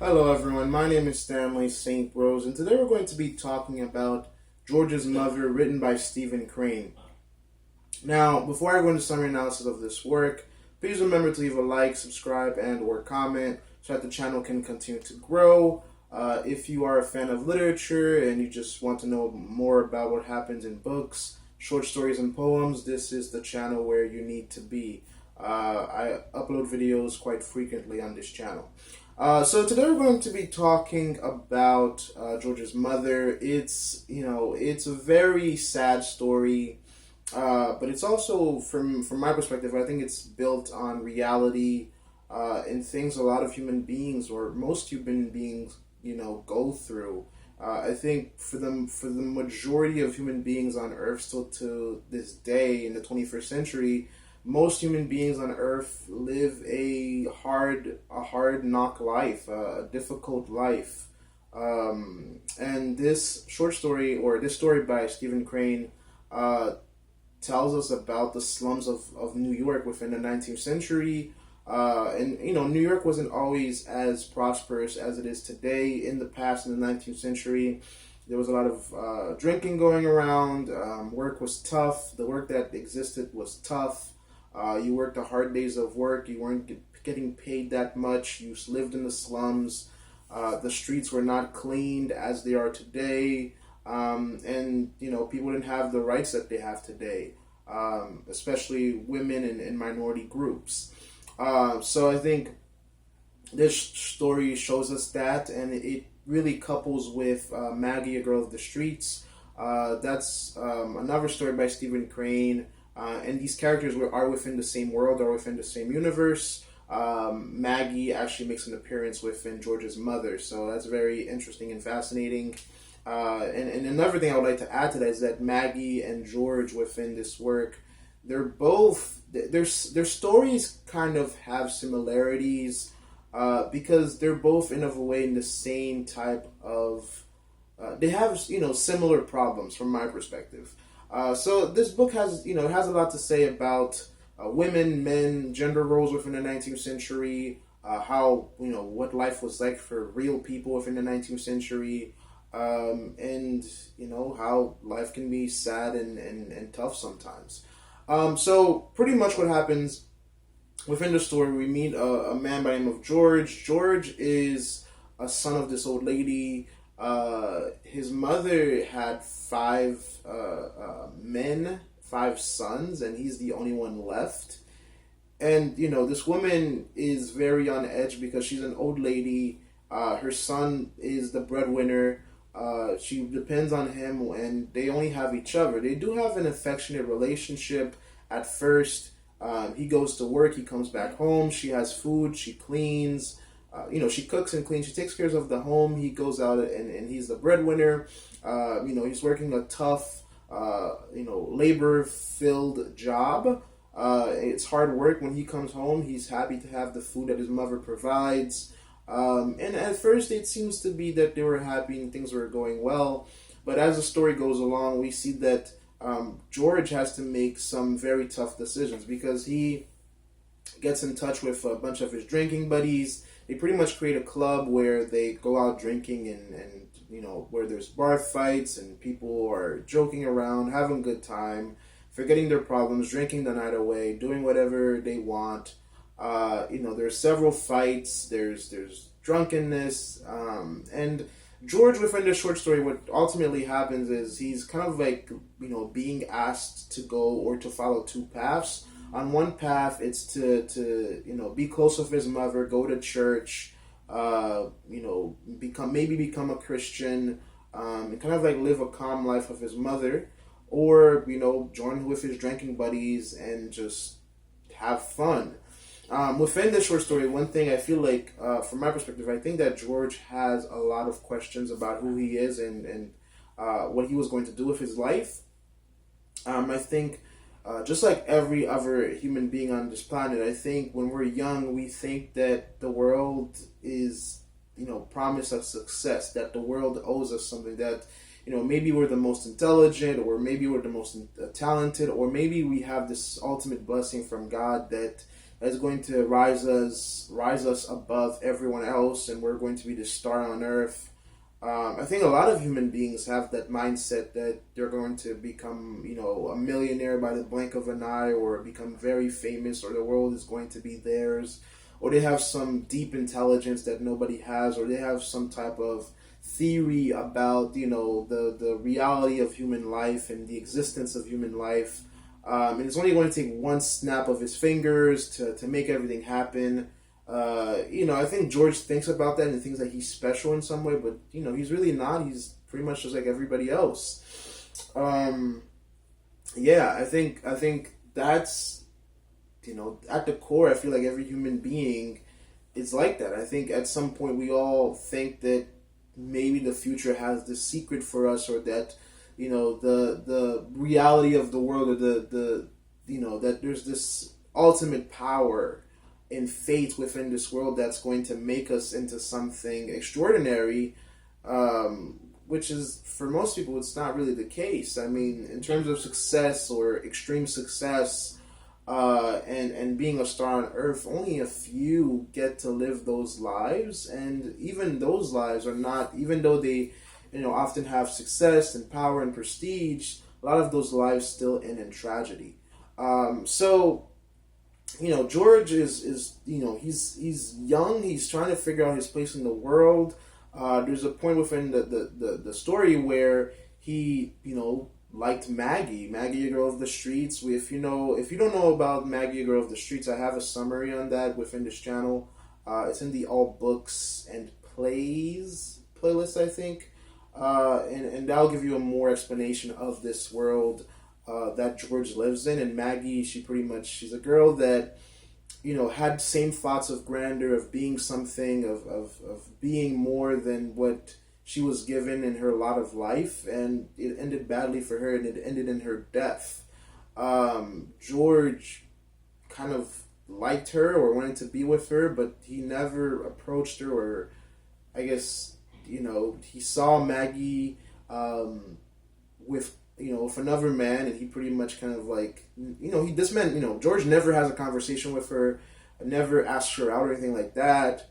Hello, everyone. My name is Stanley St. Rose, and today we're going to be talking about George's Mother, written by Stephen Crane. Now, before I go into summary analysis of this work, please remember to leave a like, subscribe, and/or comment so that the channel can continue to grow. If you are a fan of literature and you just want to know more about what happens in books, short stories, and poems, this is the channel where you need to be. I upload videos quite frequently on this channel. So today we're going to be talking about George's Mother. It's a very sad story, but it's also, from my perspective, I think it's built on reality and things a lot of human beings, or most human beings, go through. I think for the majority of human beings on Earth, still to this day in the 21st century, most human beings on Earth live a hard knock life, a difficult life. And this short story, or this story by Stephen Crane, uh, tells us about the slums of New York within the 19th century. And New York wasn't always as prosperous as it is today. In the past, in the 19th century, there was a lot of drinking going around. Work was tough. The work that existed was tough. You worked the hard days of work. You weren't getting paid that much. You lived in the slums. The streets were not cleaned as they are today. And people didn't have the rights that they have today, especially women and minority groups. So I think this story shows us that, and it really couples with Maggie, a Girl of the Streets. That's another story by Stephen Crane. And these characters are within the same world, are within the same universe. Maggie actually makes an appearance within George's mother, so that's very interesting and fascinating. And another thing I would like to add to that is that Maggie and George within this work, they're both their stories kind of have similarities because they're both in a way in the same type of they have similar problems from my perspective. So this book has it has a lot to say about women, men, gender roles within the 19th century, how what life was like for real people within the 19th century, and how life can be sad and tough sometimes. So pretty much what happens within the story, we meet a man by the name of George. George is a son of this old lady. His mother had five men, five sons, and he's the only one left. And this woman is very on edge because she's an old lady. Her son is the breadwinner. She depends on him, and they only have each other. They do have an affectionate relationship at first. He goes to work, he comes back home, she has food, she cleans, she cooks and cleans, she takes care of the home. He goes out and he's the breadwinner. He's working a tough, labor-filled job. It's hard work. When he comes home, he's happy to have the food that his mother provides. And at first, it seems to be that they were happy and things were going well. But as the story goes along, we see that George has to make some very tough decisions because he gets in touch with a bunch of his drinking buddies. They pretty much create a club where they go out drinking and where there's bar fights and people are joking around, having a good time, forgetting their problems, drinking the night away, doing whatever they want. There's several fights. There's drunkenness, and George, within this short story, what ultimately happens is he's kind of like being asked to go or to follow two paths. On one path, it's to be close with his mother, go to church, become a Christian, and kind of like live a calm life with his mother, or join with his drinking buddies and just have fun. Within this short story, one thing I feel like, from my perspective, I think that George has a lot of questions about who he is and what he was going to do with his life. I think, just like every other human being on this planet, I think when we're young, we think that the world is, promised us success, that the world owes us something, that, maybe we're the most intelligent, or maybe we're the most talented, or maybe we have this ultimate blessing from God that that's going to rise us above everyone else, and we're going to be the star on earth. I think a lot of human beings have that mindset that they're going to become, a millionaire by the blink of an eye, or become very famous, or the world is going to be theirs, or they have some deep intelligence that nobody has, or they have some type of theory about, the reality of human life and the existence of human life. And it's only going to take one snap of his fingers to make everything happen. I think George thinks about that and thinks that he's special in some way, but he's really not. He's pretty much just like everybody else. I think that's at the core. I feel like every human being is like that. I think at some point we all think that maybe the future has the secret for us, or that the reality of the world, or the that there's this ultimate power in fate within this world that's going to make us into something extraordinary, which is, for most people, it's not really the case. I mean, in terms of success or extreme success, and being a star on earth, only a few get to live those lives, and even those lives are not, even though they often have success and power and prestige, a lot of those lives still end in tragedy. George is he's young. He's trying to figure out his place in the world. There's a point within the story where he liked Maggie, a Girl of the Streets. If you don't know about Maggie, a Girl of the Streets, I have a summary on that within this channel. It's in the All Books and Plays playlist, I think, and that'll give you a more explanation of this world that George lives in. And Maggie, she's a girl that had same thoughts of grandeur, of being something, of being more than what she was given in her lot of life, and it ended badly for her, and it ended in her death. George kind of liked her or wanted to be with her, but he never approached her, or I guess he saw Maggie with another man, and he pretty much kind of like, George never has a conversation with her, never asks her out or anything like that.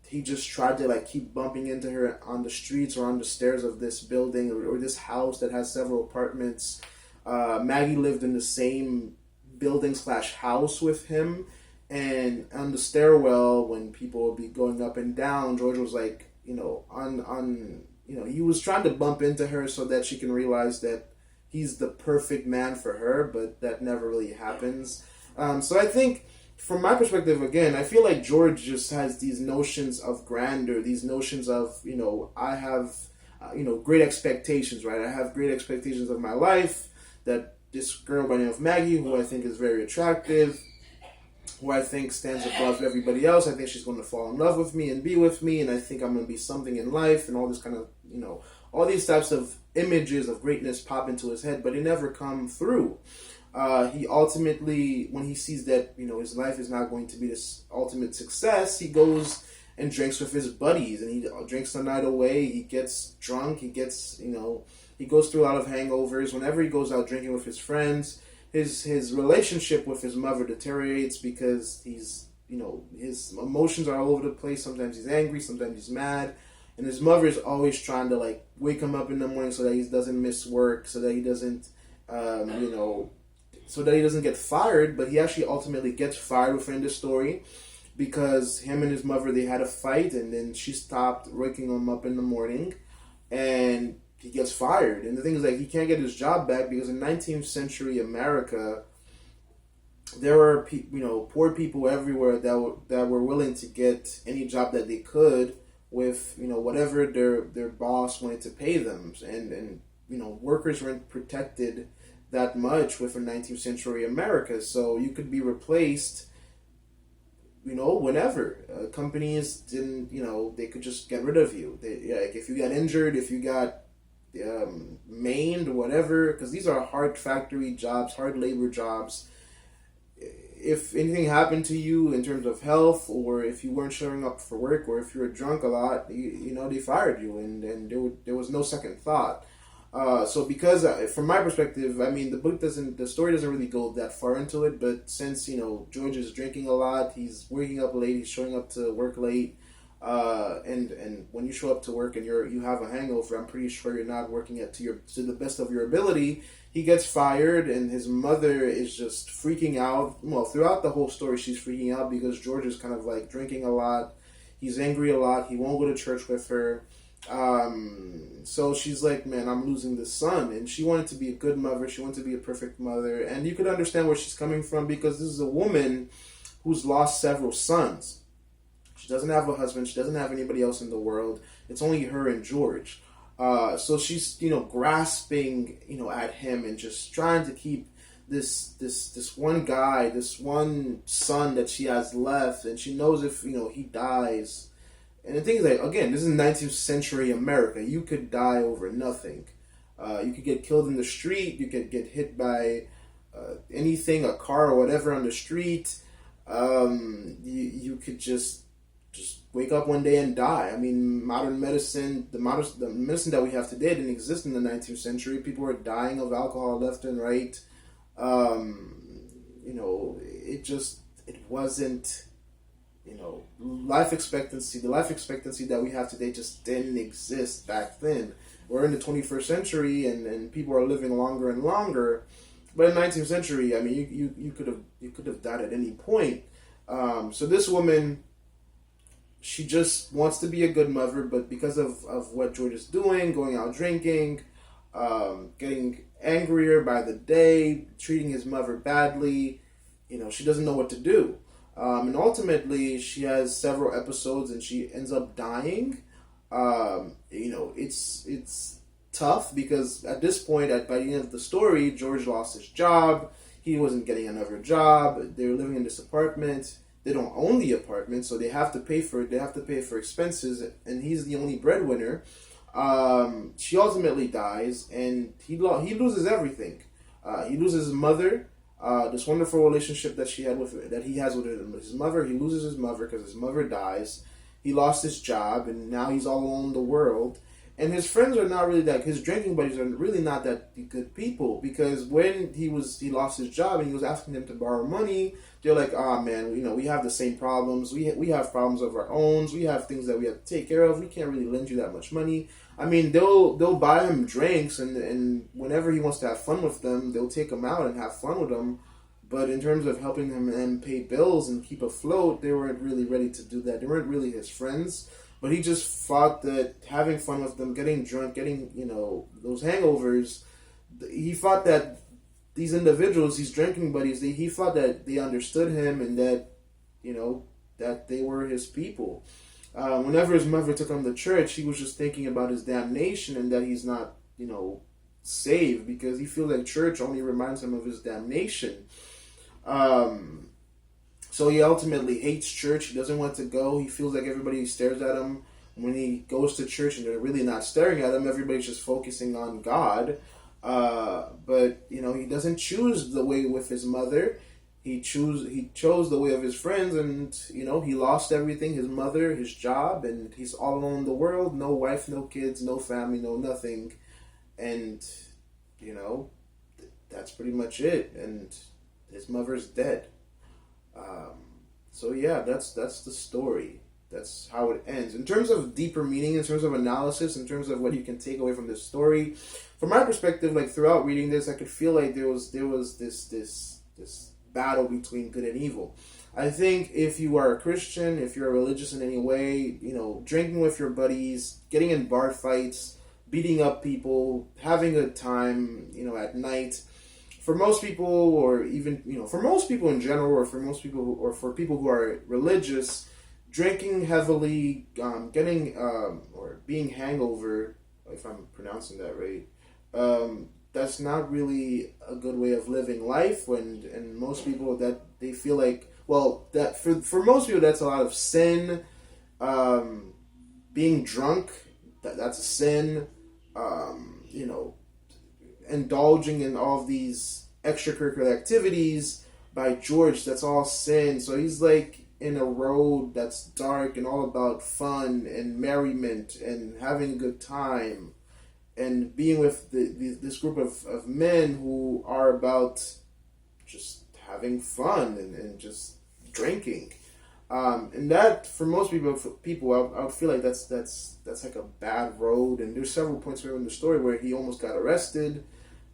He just tried to like keep bumping into her on the streets or on the stairs of this building, or this house that has several apartments. Maggie lived in the same building / house with him, and on the stairwell, when people would be going up and down, George was like, he was trying to bump into her so that she can realize that he's the perfect man for her, but that never really happens. So I think, from my perspective, again, I feel like George just has these notions of grandeur, these notions of, I have, great expectations, right? I have great expectations of my life, that this girl by the name of Maggie, who I think is very attractive, who I think stands above everybody else. I think she's going to fall in love with me and be with me, and I think I'm going to be something in life, and all this kind of, all these types of images of greatness pop into his head, but they never come through. He ultimately, when he sees that, his life is not going to be this ultimate success, he goes and drinks with his buddies, and he drinks the night away. He gets drunk. He gets, he goes through a lot of hangovers. Whenever he goes out drinking with his friends, his relationship with his mother deteriorates, because he's, his emotions are all over the place. Sometimes he's angry, sometimes he's mad, and his mother is always trying to like wake him up in the morning so that he doesn't miss work, so that he doesn't, so that he doesn't get fired. But he actually ultimately gets fired within the story, because him and his mother, they had a fight, and then she stopped waking him up in the morning, and he gets fired. And the thing is, like, he can't get his job back, because in 19th century America, there were poor people everywhere that were willing to get any job that they could with whatever their boss wanted to pay them, and workers weren't protected that much within 19th century America. So you could be replaced whenever. Companies didn't, they could just get rid of you. Like, if you got injured, if you got maimed, whatever, because these are hard factory jobs, hard labor jobs. If anything happened to you in terms of health, or if you weren't showing up for work, or if you were drunk a lot, they fired you, and there was no second thought. So because from my perspective, I mean, the story doesn't really go that far into it. But since George is drinking a lot, he's waking up late, he's showing up to work late, and when you show up to work and you have a hangover, I'm pretty sure you're not working to the best of your ability. He gets fired, and his mother is just freaking out. Well, throughout the whole story, she's freaking out because George is kind of like drinking a lot. He's angry a lot. He won't go to church with her. So she's like, man, I'm losing this son. And she wanted to be a good mother. She wanted to be a perfect mother. And you could understand where she's coming from because this is a woman who's lost several sons. She doesn't have a husband. She doesn't have anybody else in the world. It's only her and George. So she's, grasping, at him and just trying to keep this one guy, this one son that she has left, and she knows if he dies. And the thing is, like, again, this is 19th century America. You could die over nothing. You could get killed in the street. You could get hit by anything, a car or whatever on the street. You could just wake up one day and die. I mean, modern medicine, the medicine that we have today didn't exist in the 19th century. People were dying of alcohol left and right. It wasn't, life expectancy. The life expectancy that we have today just didn't exist back then. We're in the 21st century, and people are living longer and longer. But in the 19th century, I mean, you could have died at any point. So this woman, she just wants to be a good mother, but because of what George is doing, going out drinking, getting angrier by the day, treating his mother badly, she doesn't know what to do. And ultimately, she has several episodes and she ends up dying. It's tough because at this point, by the end of the story, George lost his job. He wasn't getting another job. They were living in this apartment. They don't own the apartment, so they have to pay for it. They have to pay for expenses, and he's the only breadwinner. She ultimately dies, and he loses everything. He loses his mother. This wonderful relationship that he has with his mother. He loses his mother because his mother dies. He lost his job, and now he's all alone in the world. And his friends are not really his drinking buddies are really not that good people, because when he lost his job and he was asking them to borrow money, they're like, man, we have the same problems. We have problems of our own. We have things that we have to take care of. We can't really lend you that much money. I mean, they'll buy him drinks, and whenever he wants to have fun with them, they'll take him out and have fun with him. But in terms of helping him and pay bills and keep afloat, they weren't really ready to do that. They weren't really his friends. But he just thought that having fun with them, getting drunk, getting, those hangovers, he thought that these individuals, these drinking buddies, he thought that they understood him and that, that they were his people. Whenever his mother took him to church, he was just thinking about his damnation and that he's not, saved, because he feels like church only reminds him of his damnation. So he ultimately hates church. He doesn't want to go. He feels like everybody stares at him. When he goes to church and they're really not staring at him, everybody's just focusing on God. But he doesn't choose the way with his mother. He chose the way of his friends, and he lost everything: his mother, his job, and he's all alone in the world. No wife, no kids, no family, no nothing. And that's pretty much it. And his mother's dead. So yeah, that's the story. That's how it ends. In terms of deeper meaning, in terms of analysis, in terms of what you can take away from this story, from my perspective, like throughout reading this, I could feel like there was this battle between good and evil. I think if you are a Christian, if you're religious in any way, drinking with your buddies, getting in bar fights, beating up people, having a time, at night. For most people, or even, for most people in general, or for most people, or for people who are religious, drinking heavily, getting, or being hangover, if I'm pronouncing that right, that's not really a good way of living life. And most people, that they feel like, that for most people, that's a lot of sin. Being drunk, that's a sin. Indulging in all of these extracurricular activities by George, that's all sin. So he's like in a road that's dark and all about fun and merriment and having a good time. and being with this group of men who are about just having fun and just drinking. And that, for most people, I would feel like that's like a bad road. And there's several points in the story where he almost got arrested.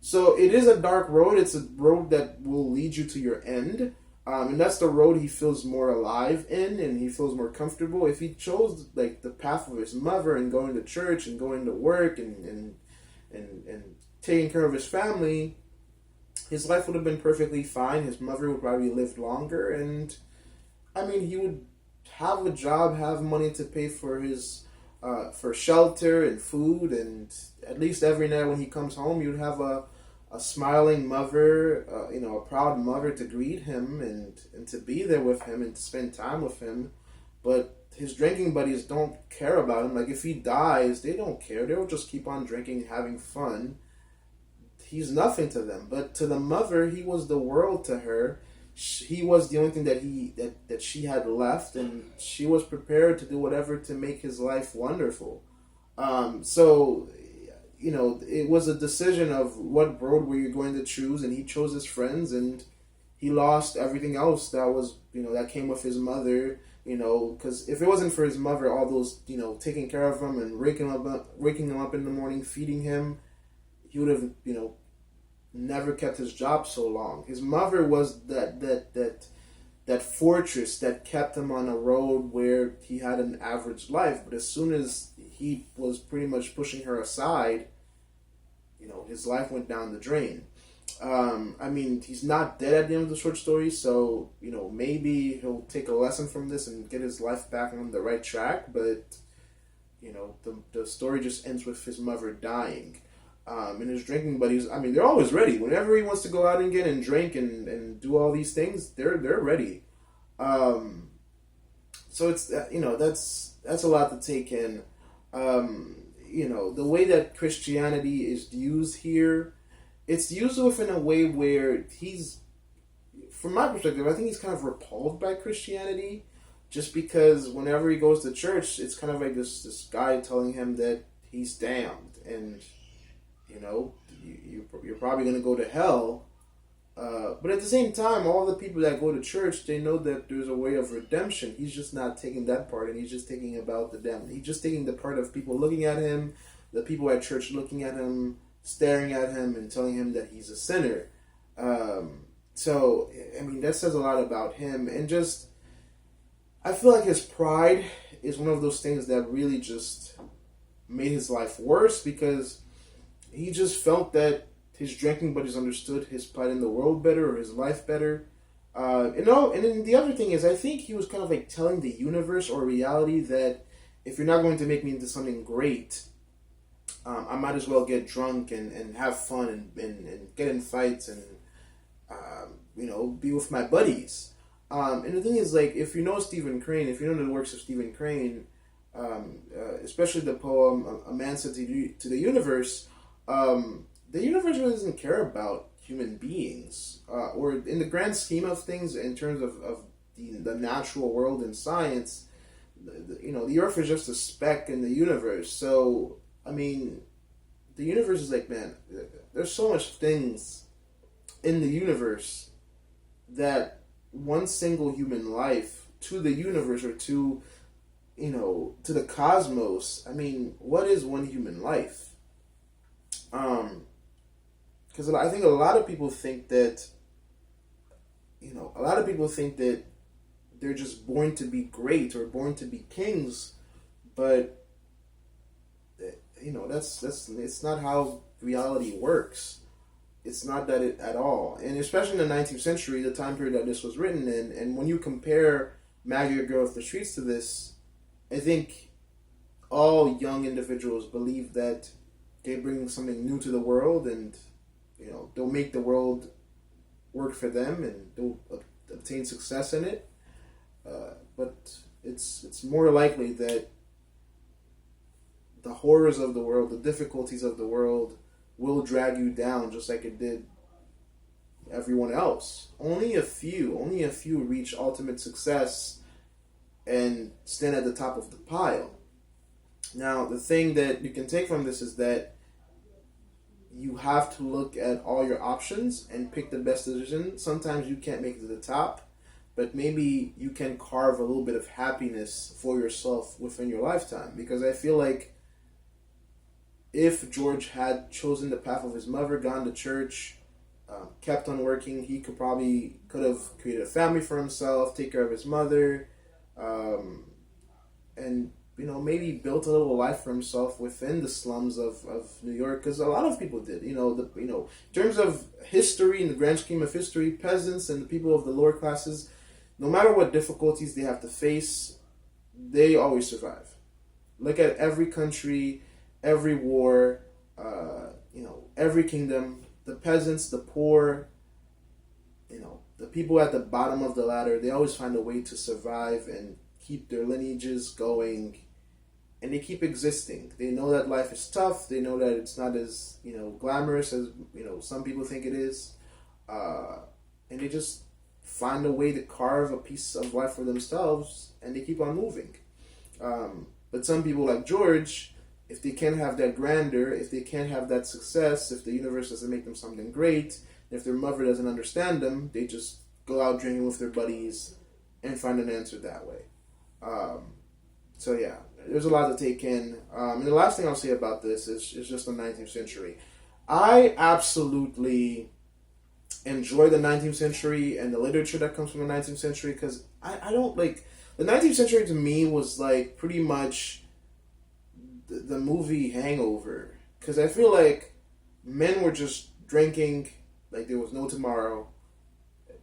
So it is a dark road. It's a road that will lead you to your end. And that's the road he feels more alive in, and he feels more comfortable. If he chose like the path of his mother and going to church and going to work and taking care of his family, his life would have been perfectly fine. His mother would probably live longer, and I mean, he would have a job, have money to pay for his for shelter and food, and at least every night when he comes home, you'd have a smiling mother, a proud mother to greet him and to be there with him and to spend time with him. But his drinking buddies don't care about him. Like, if he dies, they don't care. They'll just keep on drinking, having fun. He's nothing to them. But to the mother, he was the world to her. He was the only thing that she had left, and she was prepared to do whatever to make his life wonderful. So, it was a decision of what road were you going to choose, and he chose his friends, and he lost everything else that was, that came with his mother, because if it wasn't for his mother, all those, taking care of him and waking him up in the morning, feeding him, he would have, never kept his job so long. His mother was that fortress that kept him on a road where he had an average life. But as soon as he was pretty much pushing her aside, his life went down the drain. I mean, he's not dead at the end of the short story, so maybe he'll take a lesson from this and get his life back on the right track. But the story just ends with his mother dying. And his drinking buddies, I mean, they're always ready. Whenever he wants to go out again and drink and do all these things, they're ready. So it's that's a lot to take in. The way that Christianity is used here, it's used in a way where from my perspective, I think he's kind of repelled by Christianity, just because whenever he goes to church, it's kind of like this guy telling him that he's damned, and you're probably going to go to hell. But at the same time, all the people that go to church, they know that there's a way of redemption. He's just not taking that part, and he's just taking about the damned. He's just taking the part of people looking at him, the people at church looking at him, staring at him, and telling him that he's a sinner. So, I mean, that says a lot about him. And just, I feel like his pride is one of those things that really just made his life worse, because he just felt that his drinking buddies understood his plight in the world better, or his life better. And then the other thing is, I think he was kind of like telling the universe or reality that if you're not going to make me into something great, I might as well get drunk and have fun and get in fights and be with my buddies. And the thing is, like, if you know Stephen Crane, if you know the works of Stephen Crane, especially the poem "A Man Said to the Universe," the universe really doesn't care about human beings, or in the grand scheme of things, in terms of the natural world and science. The Earth is just a speck in the universe. So, I mean, the universe is like, man, there's so much things in the universe that one single human life to the universe, or to the cosmos. I mean, what is one human life? Because I think a lot of people think that, they're just born to be great or born to be kings, but that's it's not how reality works. It's not that at all. And especially in the 19th century, the time period that this was written in, and when you compare Maggie, a Girl Off the Streets to this, I think all young individuals believe that they bring something new to the world, and they'll make the world work for them, and they'll obtain success in it. But it's more likely that the horrors of the world, the difficulties of the world, will drag you down, just like it did everyone else. Only a few reach ultimate success and stand at the top of the pile. Now, the thing that you can take from this is that you have to look at all your options and pick the best decision. Sometimes you can't make it to the top, but maybe you can carve a little bit of happiness for yourself within your lifetime. Because I feel like if George had chosen the path of his mother, gone to church, kept on working, he could have created a family for himself, take care of his mother, and maybe built a little life for himself within the slums of New York, because a lot of people did. In terms of history, in the grand scheme of history, peasants and the people of the lower classes, no matter what difficulties they have to face, they always survive. Look at every country, every war, every kingdom. The peasants, the poor, the people at the bottom of the ladder, they always find a way to survive and keep their lineages going, and they keep existing. They know that life is tough. They know that it's not as glamorous as some people think it is, and they just find a way to carve a piece of life for themselves, and they keep on moving. But some people like George, if they can't have that grandeur, if they can't have that success, if the universe doesn't make them something great, if their mother doesn't understand them, they just go out drinking with their buddies and find an answer that way. So yeah, there's a lot to take in. And the last thing I'll say about this is just the 19th century. I absolutely enjoy the 19th century and the literature that comes from the 19th century, because I don't like... The 19th century to me was like pretty much the movie Hangover, because I feel like men were just drinking like there was no tomorrow.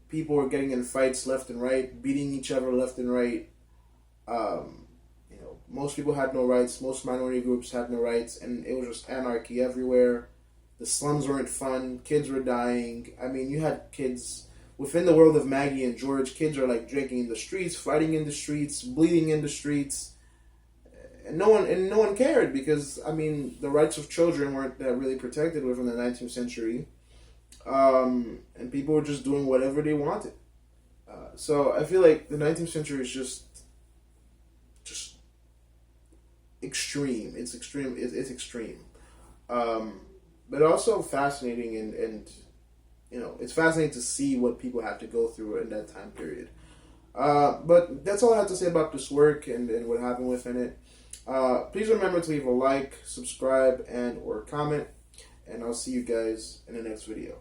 People were getting in fights left and right, beating each other left and right. Most people had no rights. Most minority groups had no rights, and it was just anarchy everywhere. The slums weren't fun. Kids were dying. I mean, you had kids within the world of Maggie and George. Kids are like drinking in the streets, fighting in the streets, bleeding in the streets, and no one cared, because the rights of children weren't really protected within the 19th century, and people were just doing whatever they wanted. So I feel like the 19th century is just extreme. It's extreme. It's extreme, but also fascinating, and it's fascinating to see what people had to go through in that time period. But that's all I have to say about this work and what happened within it. Please remember to leave a like, subscribe, and or comment, and I'll see you guys in the next video.